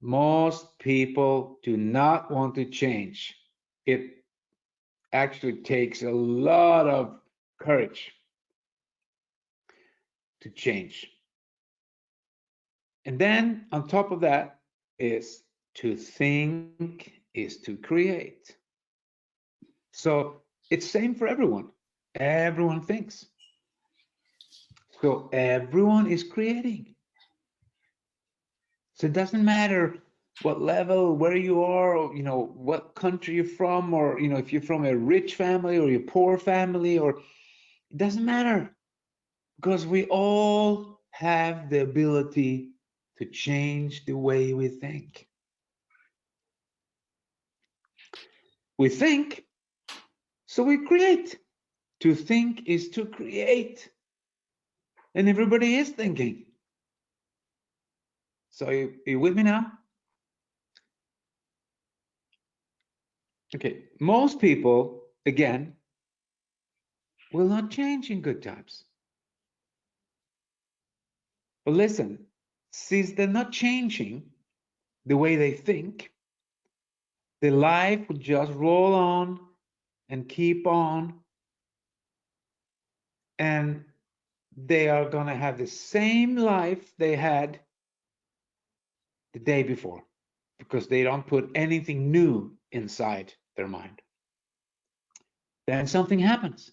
Most people do not want to change. It actually takes a lot of courage to change. And then on top of that is to think is to create. So it's same for everyone. Everyone thinks. So everyone is creating. So it doesn't matter what level, where you are, or what country you're from, or if you're from a rich family or a poor family, or it doesn't matter, because we all have the ability to change the way we think. We think, so we create. To think is to create. And everybody is thinking. So you with me now? Okay, most people, again, will not change in good times. But listen, since they're not changing the way they think, the life will just roll on and keep on, and they are going to have the same life they had the day before, because they don't put anything new inside their mind. Then something happens.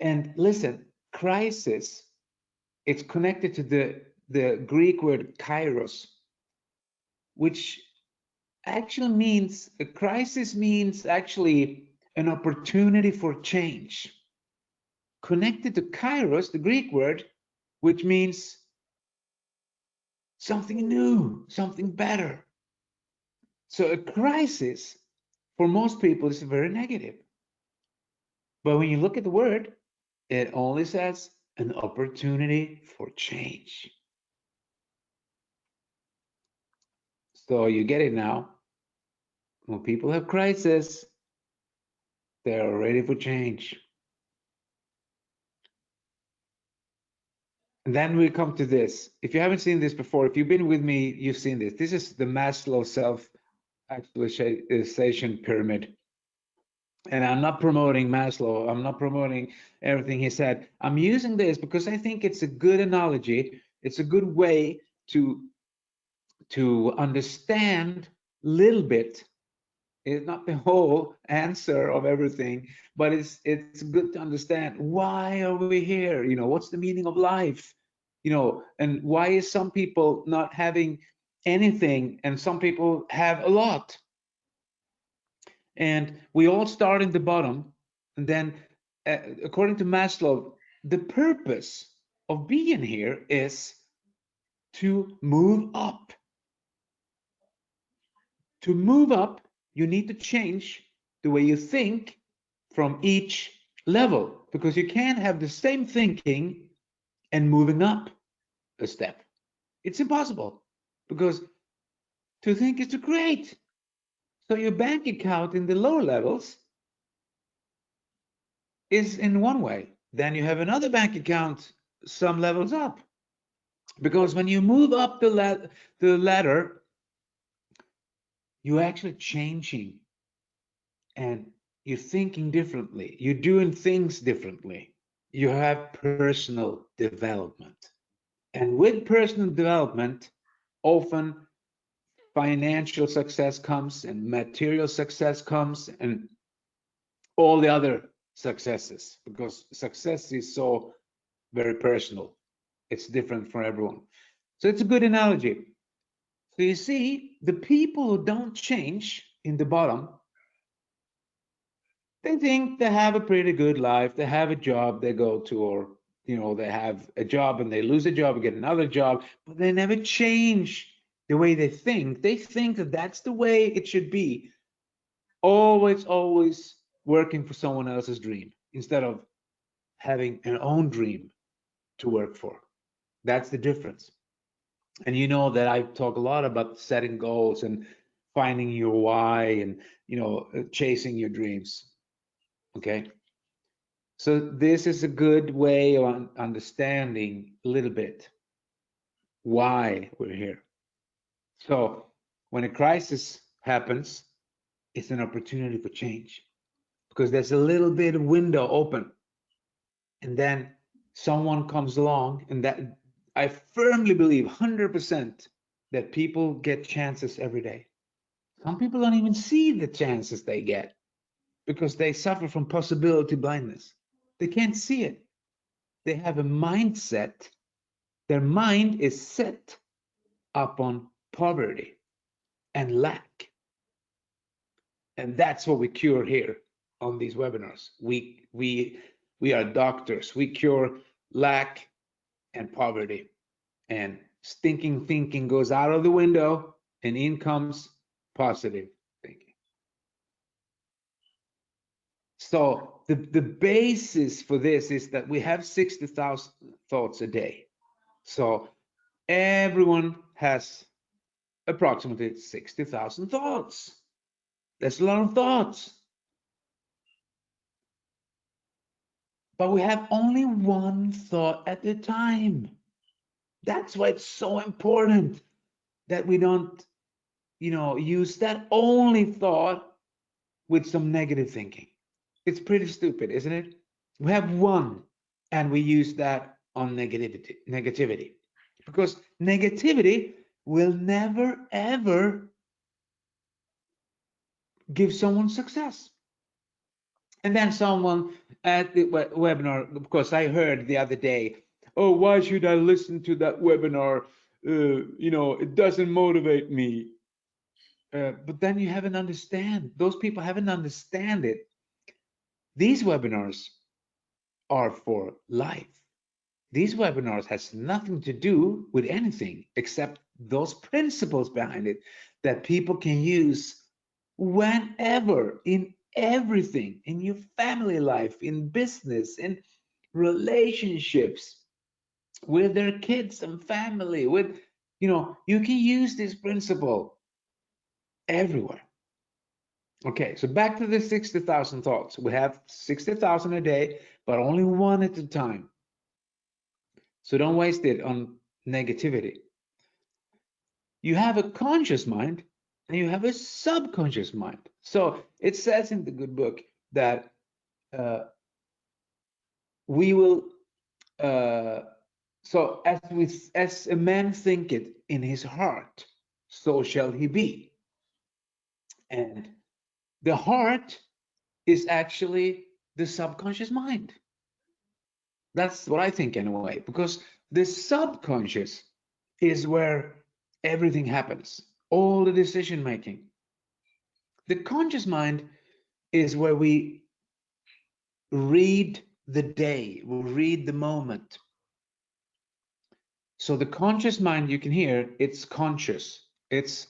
And listen, crisis, it's connected to the Greek word kairos, which actually means, a crisis means actually an opportunity for change. Connected to kairos, the Greek word, which means something new, something better. So a crisis for most people is very negative. But when you look at the word, it only says an opportunity for change. So you get it now. When people have crisis, they're ready for change. And then we come to this. If you haven't seen this before, if you've been with me, you've seen this. This is the Maslow self-actualization pyramid. And I'm not promoting Maslow. I'm not promoting everything he said. I'm using this because I think it's a good analogy. It's a good way to understand a little bit. It's not the whole answer of everything, but it's good to understand, why are we here? What's the meaning of life? And why is some people not having anything and some people have a lot? And we all start in the bottom, and then according to Maslow, the purpose of being here is to move up. To move up, you need to change the way you think from each level, because you can't have the same thinking and moving up a step. It's impossible, because to think is to create. So your bank account in the lower levels is in one way. Then you have another bank account some levels up, because when you move up the ladder, you're actually changing, and you're thinking differently, you're doing things differently, you have personal development. And with personal development, often financial success comes, and material success comes, and all the other successes, because success is so very personal. It's different for everyone. So it's a good analogy. So you see, the people who don't change in the bottom, they think they have a pretty good life. They have a job they go to, or they have a job and they lose a job and get another job, but they never change the way they think. They think that that's the way it should be. Always working for someone else's dream instead of having an own dream to work for. That's the difference. And you know that I talk a lot about setting goals and finding your why, and chasing your dreams. Okay. So this is a good way of understanding a little bit why we're here. So when a crisis happens, it's an opportunity for change because there's a little bit of window open, and then someone comes along, and that I firmly believe 100% that people get chances every day. Some people don't even see the chances they get because they suffer from possibility blindness. They can't see it. They have a mindset. Their mind is set upon poverty and lack. And that's what we cure here on these webinars. We are doctors. We cure lack and poverty. And stinking thinking goes out of the window, and in comes positive thinking. So the basis for this is that we have 60,000 thoughts a day. So everyone has approximately 60,000 thoughts. That's a lot of thoughts. But we have only one thought at a time. That's why it's so important that we don't, use that only thought with some negative thinking. It's pretty stupid, isn't it? We have one, and we use that on negativity, because negativity will never ever give someone success. And then someone at the webinar, of course, I heard the other day, oh, why should I listen to that webinar? It doesn't motivate me. But then you haven't understand. Those people haven't understand it. These webinars are for life. These webinars has nothing to do with anything except those principles behind it that people can use whenever, in everything, in your family life, in business, in relationships, with their kids and family, you can use this principle everywhere. Okay, so back to the 60,000 thoughts. We have 60,000 a day, but only one at a time. So don't waste it on negativity. You have a conscious mind and you have a subconscious mind. So it says in the good book that we will, so as a man thinketh in his heart, so shall he be. And the heart is actually the subconscious mind. That's what I think anyway, because the subconscious is where everything happens, all the decision making. The conscious mind is where we read the day, we read the moment. So the conscious mind, you can hear, it's conscious. It's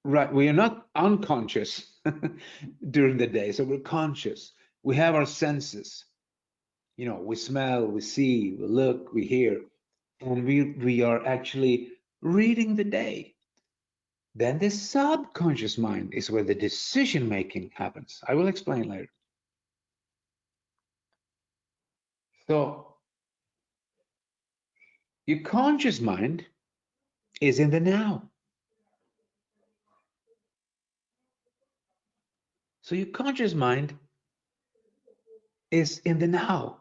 right. We are not unconscious during the day, so we're conscious. We have our senses. We smell, we see, we look, we hear, and we are actually reading the day. Then the subconscious mind is where the decision making happens. I will explain later. So your conscious mind is in the now. So your conscious mind is in the now.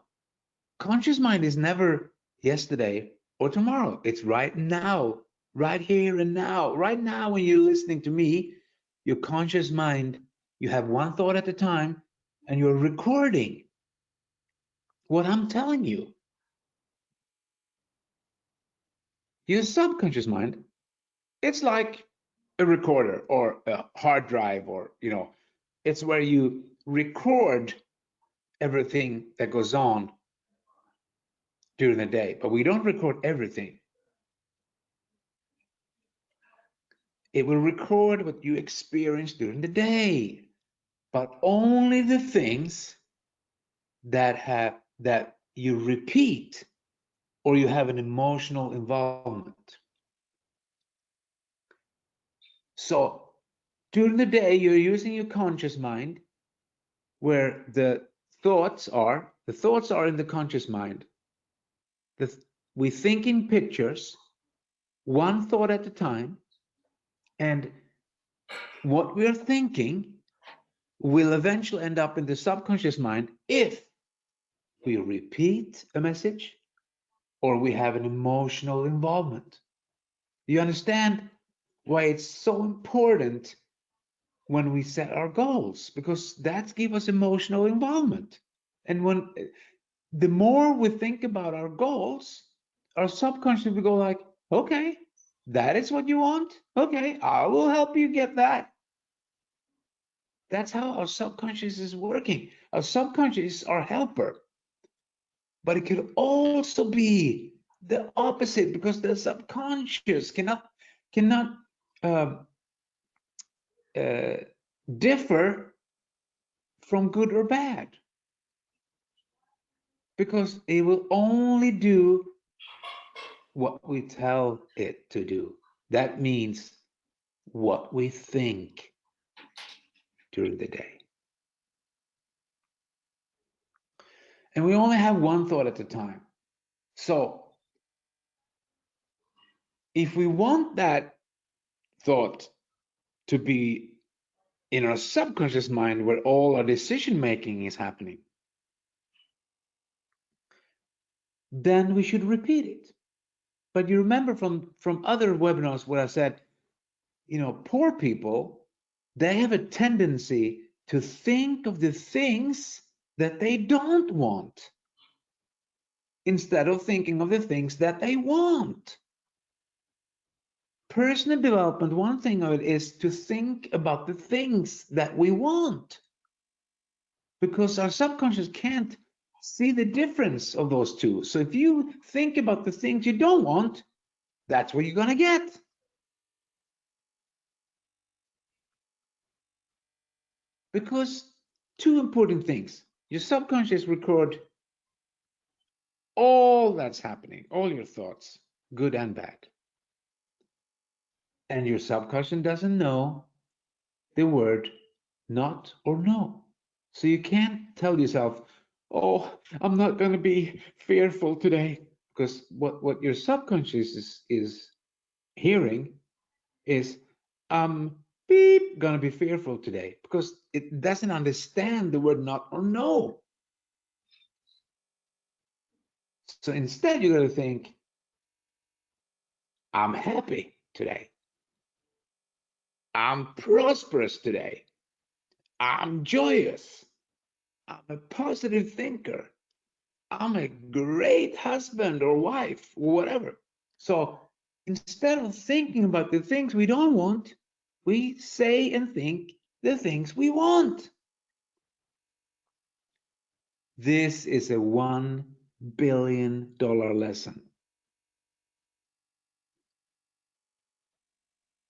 Conscious mind is never yesterday or tomorrow. It's right now, right here and now. Right now, when you're listening to me, your conscious mind, you have one thought at a time, and you're recording what I'm telling you. Your subconscious mind, it's like a recorder or a hard drive, or it's where you record everything that goes on during the day, but we don't record everything. It will record what you experience during the day, but only the things that you repeat or you have an emotional involvement. So during the day, you're using your conscious mind, where the thoughts are in the conscious mind. We think in pictures, one thought at a time, And what we're thinking will eventually end up in the subconscious mind if we repeat a message or we have an emotional involvement. You understand why it's so important when we set our goals, because that gives us emotional involvement. And when the more we think about our goals, our subconscious will go like, okay, that is what you want. Okay, I will help you get that. That's how our subconscious is working. Our subconscious is our helper, but it could also be the opposite, because the subconscious cannot uh, uh, differ from good or bad, because it will only do what we tell it to do. That means what we think during the day. And we only have one thought at a time. So if we want that thought to be in our subconscious mind where all our decision making is happening, then we should repeat it. But you remember from other webinars where I said, poor people, they have a tendency to think of the things that they don't want instead of thinking of the things that they want. Personal development, one thing of it is to think about the things that we want, because our subconscious can't see the difference of those two. So if you think about the things you don't want, that's what you're going to get. Because two important things: your subconscious record all that's happening, all your thoughts, good and bad. And your subconscious doesn't know the word not or no. So you can't tell yourself, oh, I'm not going to be fearful today. Because what your subconscious is hearing is, I'm beep, going to be fearful today. Because it doesn't understand the word not or no. So instead, you're going to think, I'm happy today. I'm prosperous today. I'm joyous. I'm a positive thinker. I'm a great husband or wife, or whatever. So instead of thinking about the things we don't want, we say and think the things we want. This is a $1 billion lesson.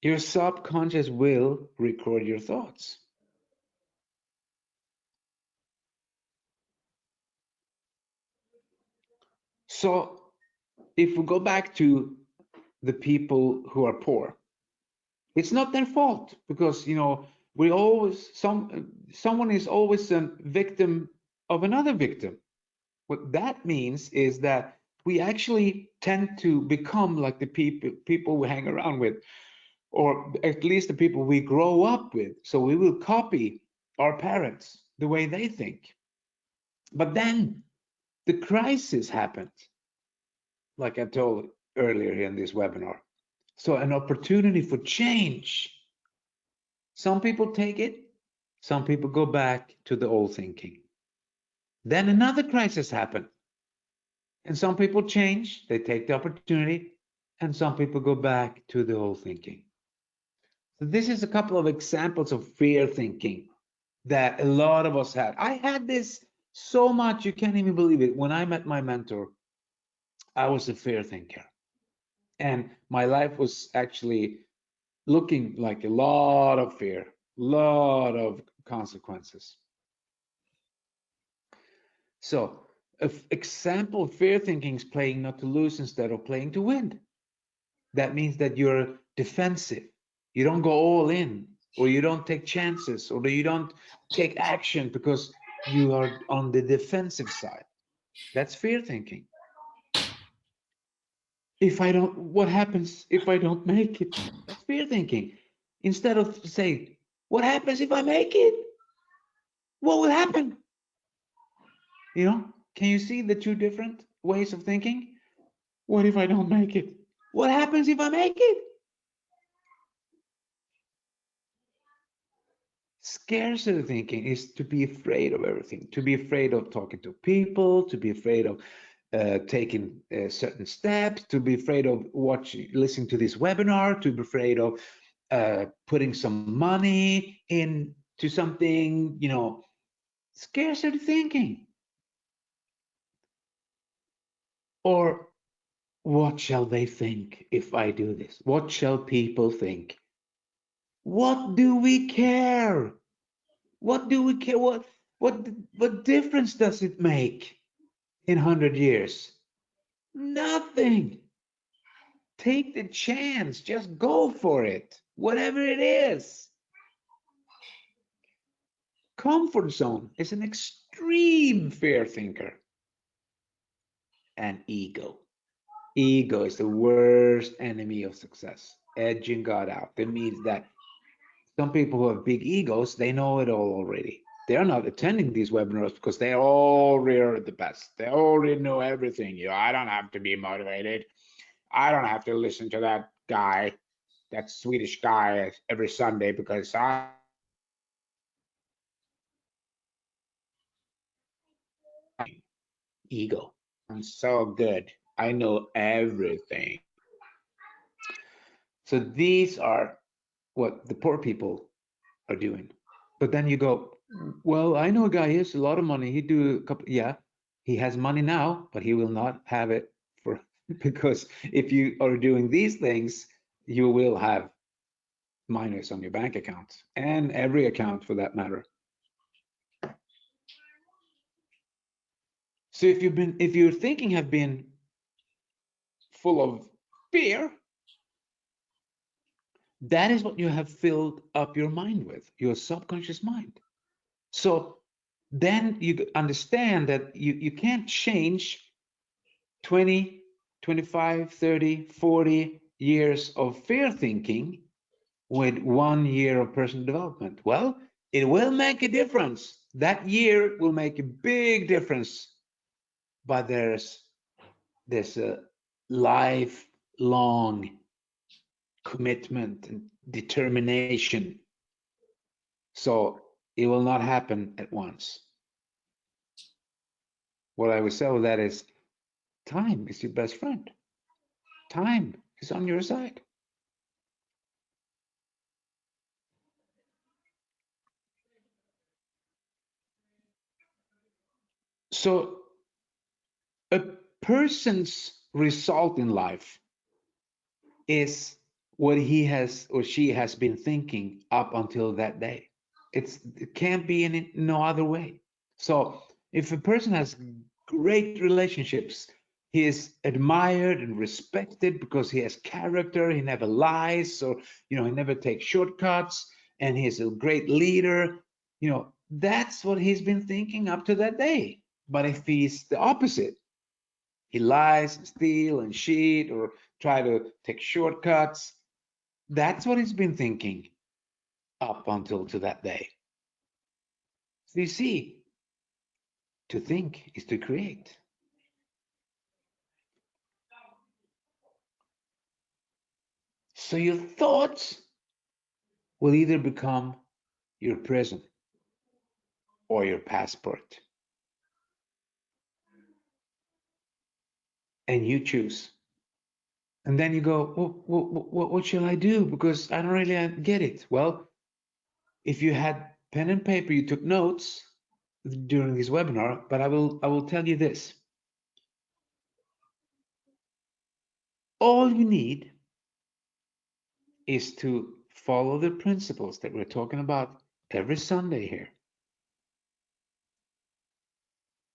Your subconscious will record your thoughts. So if we go back to the people who are poor, it's not their fault, because we always someone is always a victim of another victim. What that means is that we actually tend to become like the people we hang around with, or at least the people we grow up with. So we will copy our parents, the way they think. But then the crisis happened, like I told earlier here in this webinar. So an opportunity for change. Some people take it, some people go back to the old thinking. Then another crisis happened, and some people change, they take the opportunity, and some people go back to the old thinking. So this is a couple of examples of fear thinking that a lot of us had. I had this so much, you can't even believe it. When I met my mentor, I was a fear thinker. And my life was actually looking like a lot of fear, a lot of consequences. So, example, fear thinking is playing not to lose instead of playing to win. That means that you're defensive. You don't go all in, or you don't take chances, or you don't take action because you are on the defensive side. That's fear thinking. What happens if I don't make it? That's fear thinking. Instead of say, what happens if I make it? What will happen? You know, can you see the two different ways of thinking? What if I don't make it? What happens if I make it? Scarcity thinking is to be afraid of everything, to be afraid of talking to people, to be afraid of taking certain steps, to be afraid of listening to this webinar, to be afraid of putting some money into something, you know, scarcity thinking. Or what shall they think if I do this? What shall people think? What do we care? What do we care? What difference does it make in 100 years? Nothing. Take the chance. Just go for it. Whatever it is. Comfort zone is an extreme fear thinker. And ego. Ego is the worst enemy of success. Edging God out. That means that some people who have big egos, they know it all already. They're not attending these webinars because they already are the best. They already know everything. You know, I don't have to be motivated. I don't have to listen to that guy, that Swedish guy every Sunday because I ego. I'm so good. I know everything. So these are what the poor people are doing. But then you go, well, I know a guy, he has a lot of money. He do a couple, yeah, he has money now, but he will not have it for, because if you are doing these things, you will have minus on your bank account and every account for that matter. So if your thinking have been full of fear, that is what you have filled up your mind with, your subconscious mind. So then you understand that you can't change 20, 25, 30, 40 years of fear thinking with 1 year of personal development. Well, it will make a difference. That year will make a big difference, but there's a lifelong commitment and determination. So it will not happen at once. What I would say with that is time is your best friend. Time is on your side. So a person's result in life is what he has or she has been thinking up until that day. It can't be in no other way. So if a person has great relationships, he is admired and respected because he has character, he never lies, or he never takes shortcuts, and he's a great leader, that's what he's been thinking up to that day. But if he's the opposite, he lies and steal and cheat or try to take shortcuts, that's what he's been thinking up until to that day. So you see, to think is to create. So your thoughts will either become your prison or your passport. And you choose. And then you go, what shall I do? Because I don't really get it. Well, if you had pen and paper, you took notes during this webinar, but I will tell you this. All you need is to follow the principles that we're talking about every Sunday here.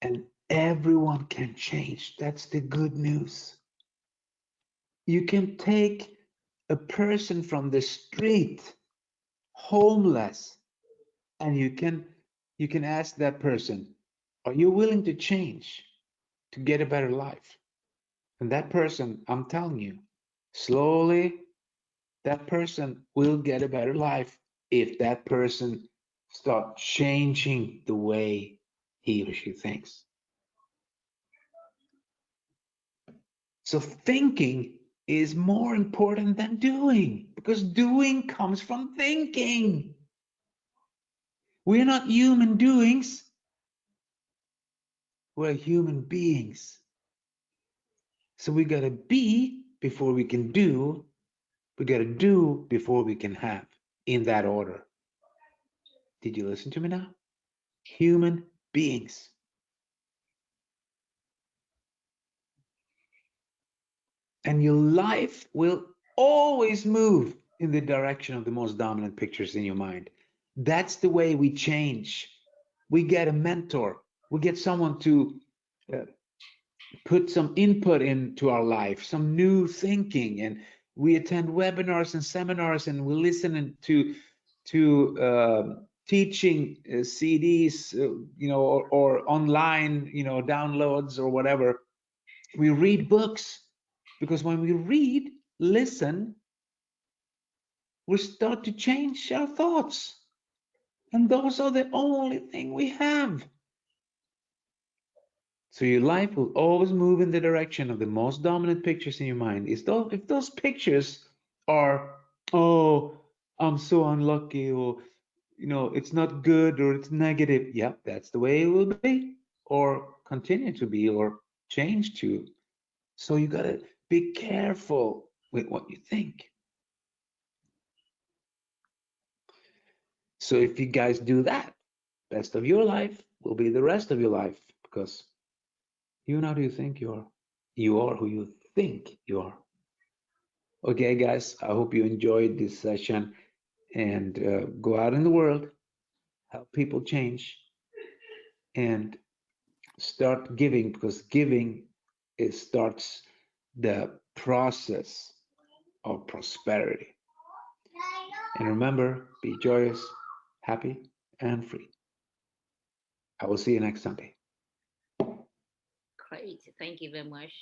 And everyone can change. That's the good news. You can take a person from the street, homeless, and you can ask that person, are you willing to change to get a better life? And that person, I'm telling you, slowly that person will get a better life if that person start changing the way he or she thinks. So thinking is more important than doing, because doing comes from thinking. We're not human doings, we're human beings. So we got to be before we can do. We got to do before we can have, in that order. Did you listen to me now? Human beings. And your life will always move in the direction of the most dominant pictures in your mind. That's the way we change. We get a mentor, we get someone to uh, put some input into our life, some new thinking, and we attend webinars and seminars, and we listen to teaching CDs, or online, downloads or whatever. We read books, because when we read, listen, we start to change our thoughts, and those are the only thing we have. So your life will always move in the direction of the most dominant pictures in your mind. If those pictures are, oh, I'm so unlucky, or it's not good, or it's negative, yeah, that's the way it will be, or continue to be, or change to. So you gotta be careful with what you think. So if you guys do that, best of your life will be the rest of your life, because you're not who you think you are. You are who you think you are. Okay, guys, I hope you enjoyed this session, and go out in the world, help people change, and start giving, because giving, it starts the process of prosperity. And remember, be joyous, happy, and free. I will see you next Sunday. Great. Thank you very much.